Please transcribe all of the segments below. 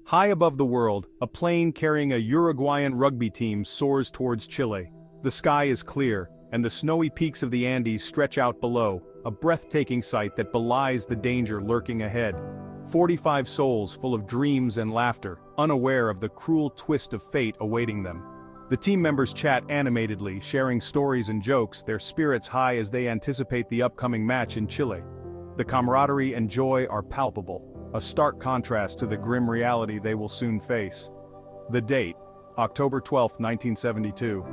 High above the world, a plane carrying a Uruguayan rugby team soars towards Chile. The sky is clear, and the snowy peaks of the Andes stretch out below, a breathtaking sight that belies the danger lurking ahead. 45 souls full of dreams and laughter, unaware of the cruel twist of fate awaiting them. The team members chat animatedly, sharing stories and jokes, their spirits high as they anticipate the upcoming match in Chile. The camaraderie and joy are palpable, a stark contrast to the grim reality they will soon face. The date, October 12, 1972.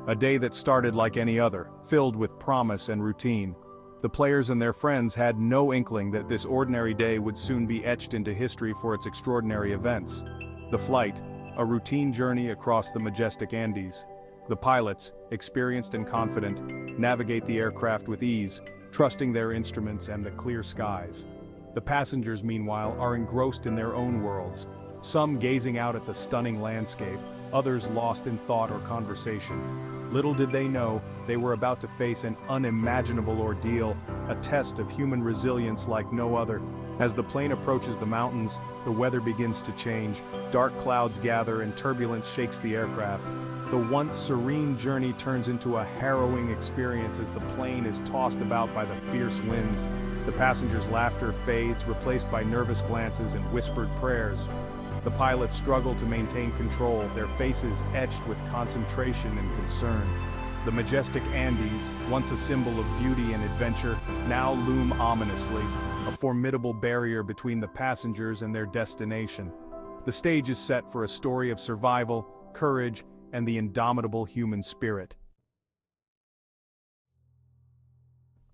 A day that started like any other, filled with promise and routine. The players and their friends had no inkling that this ordinary day would soon be etched into history for its extraordinary events. The flight, a routine journey across the majestic Andes. The pilots, experienced and confident, navigate the aircraft with ease, trusting their instruments and the clear skies. The passengers, meanwhile, are engrossed in their own worlds, some gazing out at the stunning landscape, others lost in thought or conversation. Little did they know, they were about to face an unimaginable ordeal, a test of human resilience like no other. As the plane approaches the mountains, the weather begins to change, dark clouds gather and turbulence shakes the aircraft. The once serene journey turns into a harrowing experience as the plane is tossed about by the fierce winds. The passengers' laughter fades, replaced by nervous glances and whispered prayers. The pilots struggle to maintain control, their faces etched with concentration and concern. The majestic Andes, once a symbol of beauty and adventure, now loom ominously, a formidable barrier between the passengers and their destination. The stage is set for a story of survival, courage, and the indomitable human spirit.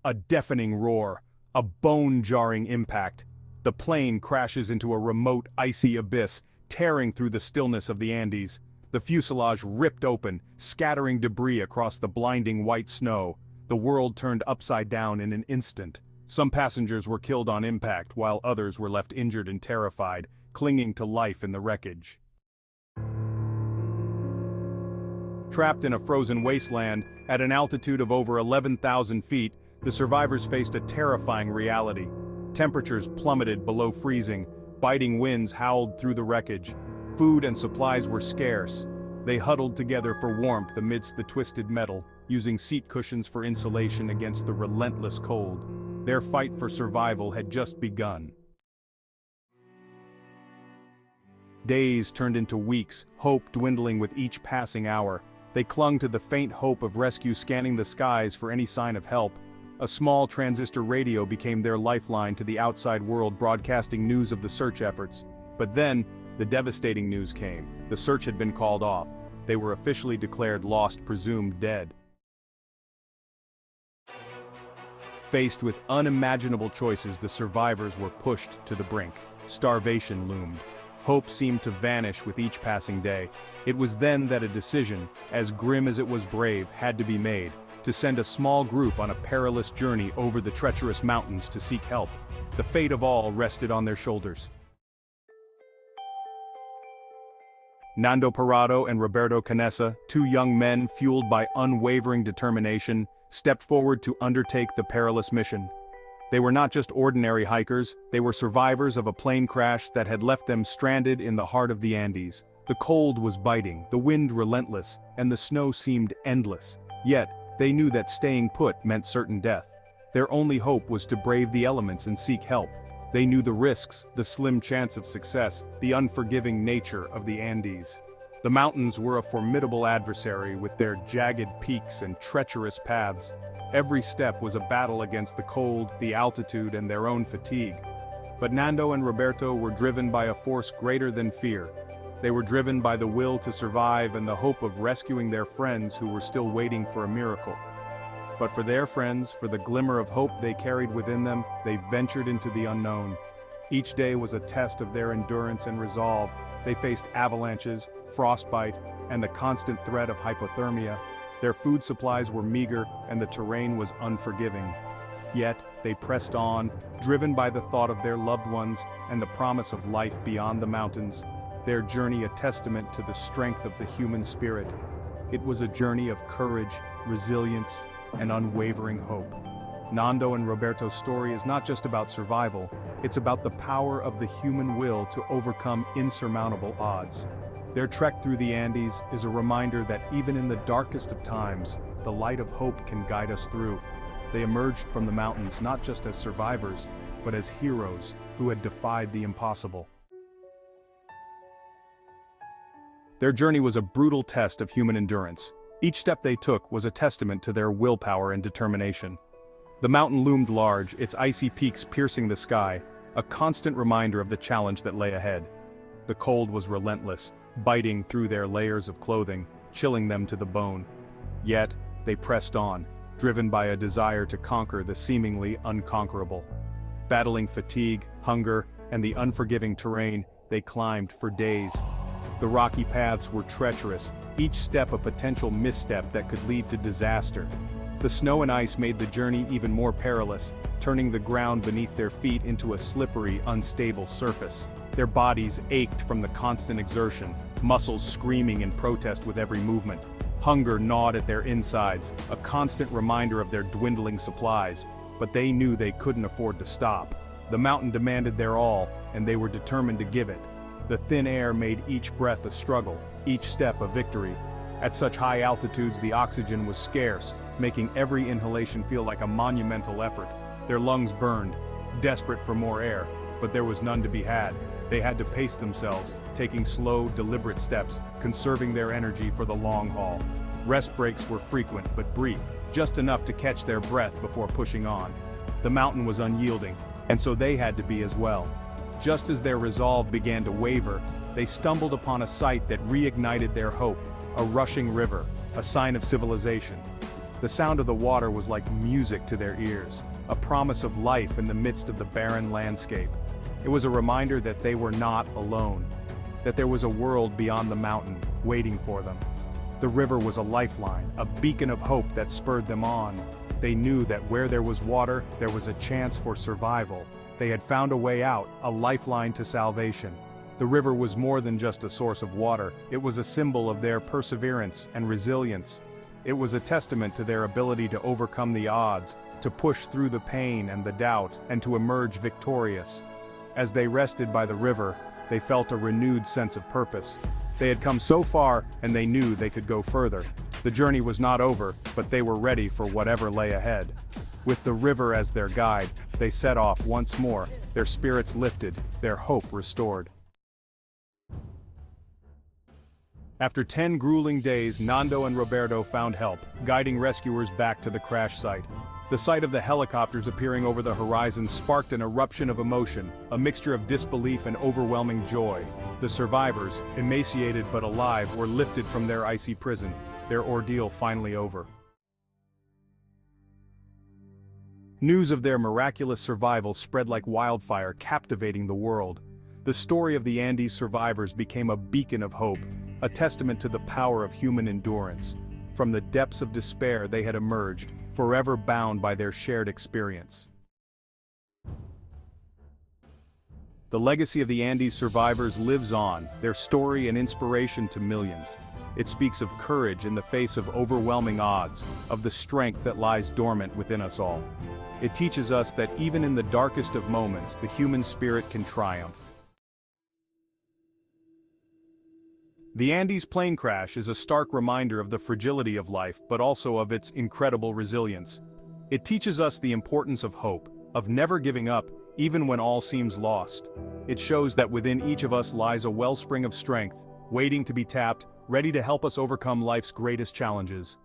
A deafening roar, a bone-jarring impact. The plane crashes into a remote, icy abyss, tearing through the stillness of the Andes. The fuselage ripped open, scattering debris across the blinding white snow. The world turned upside down in an instant. Some passengers were killed on impact, while others were left injured and terrified, clinging to life in the wreckage. Trapped in a frozen wasteland, at an altitude of over 11,000 feet, the survivors faced a terrifying reality. Temperatures plummeted below freezing, biting winds howled through the wreckage. Food and supplies were scarce. They huddled together for warmth amidst the twisted metal, using seat cushions for insulation against the relentless cold. Their fight for survival had just begun. Days turned into weeks, hope dwindling with each passing hour. They clung to the faint hope of rescue, scanning the skies for any sign of help. A small transistor radio became their lifeline to the outside world, broadcasting news of the search efforts. But then, the devastating news came. The search had been called off. They were officially declared lost, presumed dead. Faced with unimaginable choices, the survivors were pushed to the brink. Starvation loomed. Hope seemed to vanish with each passing day. It was then that a decision, as grim as it was brave, had to be made. To send a small group on a perilous journey over the treacherous mountains to seek help. The fate of all rested on their shoulders. Nando Parrado and Roberto Canessa, two young men fueled by unwavering determination, stepped forward to undertake the perilous mission. They were not just ordinary hikers, they were survivors of a plane crash that had left them stranded in the heart of the Andes. The cold was biting, the wind relentless, and the snow seemed endless. Yet, they knew that staying put meant certain death. Their only hope was to brave the elements and seek help. They knew the risks, the slim chance of success, the unforgiving nature of the Andes. The mountains were a formidable adversary with their jagged peaks and treacherous paths. Every step was a battle against the cold, the altitude, and their own fatigue. But Nando and Roberto were driven by a force greater than fear. They were driven by the will to survive and the hope of rescuing their friends who were still waiting for a miracle. But for their friends, for the glimmer of hope they carried within them, they ventured into the unknown. Each day was a test of their endurance and resolve. They faced avalanches, frostbite, and the constant threat of hypothermia. Their food supplies were meager, and the terrain was unforgiving. Yet, they pressed on, driven by the thought of their loved ones and the promise of life beyond the mountains. Their journey a testament to the strength of the human spirit. It was a journey of courage, resilience, and unwavering hope. Nando and Roberto's story is not just about survival, It's about the power of the human will to overcome insurmountable odds. Their trek through the Andes is a reminder that even in the darkest of times, the light of hope can guide us through. They emerged from the mountains not just as survivors, but as heroes who had defied the impossible. Their journey was a brutal test of human endurance. Each step they took was a testament to their willpower and determination. The mountain loomed large, its icy peaks piercing the sky, a constant reminder of the challenge that lay ahead. The cold was relentless, biting through their layers of clothing, chilling them to the bone. Yet, they pressed on, driven by a desire to conquer the seemingly unconquerable. Battling fatigue, hunger, and the unforgiving terrain, they climbed for days. The rocky paths were treacherous, each step a potential misstep that could lead to disaster. The snow and ice made the journey even more perilous, turning the ground beneath their feet into a slippery, unstable surface. Their bodies ached from the constant exertion, muscles screaming in protest with every movement. Hunger gnawed at their insides, a constant reminder of their dwindling supplies, but they knew they couldn't afford to stop. The mountain demanded their all, and they were determined to give it. The thin air made each breath a struggle, each step a victory. At such high altitudes, the oxygen was scarce, making every inhalation feel like a monumental effort. Their lungs burned, desperate for more air, but there was none to be had. They had to pace themselves, taking slow, deliberate steps, conserving their energy for the long haul. Rest breaks were frequent but brief, just enough to catch their breath before pushing on. The mountain was unyielding, and so they had to be as well. Just as their resolve began to waver, they stumbled upon a sight that reignited their hope, a rushing river, a sign of civilization. The sound of the water was like music to their ears, a promise of life in the midst of the barren landscape. It was a reminder that they were not alone, that there was a world beyond the mountain, waiting for them. The river was a lifeline, a beacon of hope that spurred them on. They knew that where there was water, there was a chance for survival. They had found a way out, a lifeline to salvation. The river was more than just a source of water, it was a symbol of their perseverance and resilience. It was a testament to their ability to overcome the odds, to push through the pain and the doubt, and to emerge victorious. As they rested by the river, they felt a renewed sense of purpose. They had come so far, and they knew they could go further. The journey was not over, but they were ready for whatever lay ahead. With the river as their guide, they set off once more, their spirits lifted, their hope restored. After 10 grueling days, Nando and Roberto found help, guiding rescuers back to the crash site. The sight of the helicopters appearing over the horizon sparked an eruption of emotion, a mixture of disbelief and overwhelming joy. The survivors, emaciated but alive, were lifted from their icy prison, their ordeal finally over. News of their miraculous survival spread like wildfire, captivating the world. The story of the Andes survivors became a beacon of hope, a testament to the power of human endurance. From the depths of despair they had emerged, forever bound by their shared experience. The legacy of the Andes survivors lives on, their story an inspiration to millions. It speaks of courage in the face of overwhelming odds, of the strength that lies dormant within us all. It teaches us that even in the darkest of moments, the human spirit can triumph. The Andes plane crash is a stark reminder of the fragility of life, but also of its incredible resilience. It teaches us the importance of hope, of never giving up, even when all seems lost. It shows that within each of us lies a wellspring of strength, waiting to be tapped, ready to help us overcome life's greatest challenges.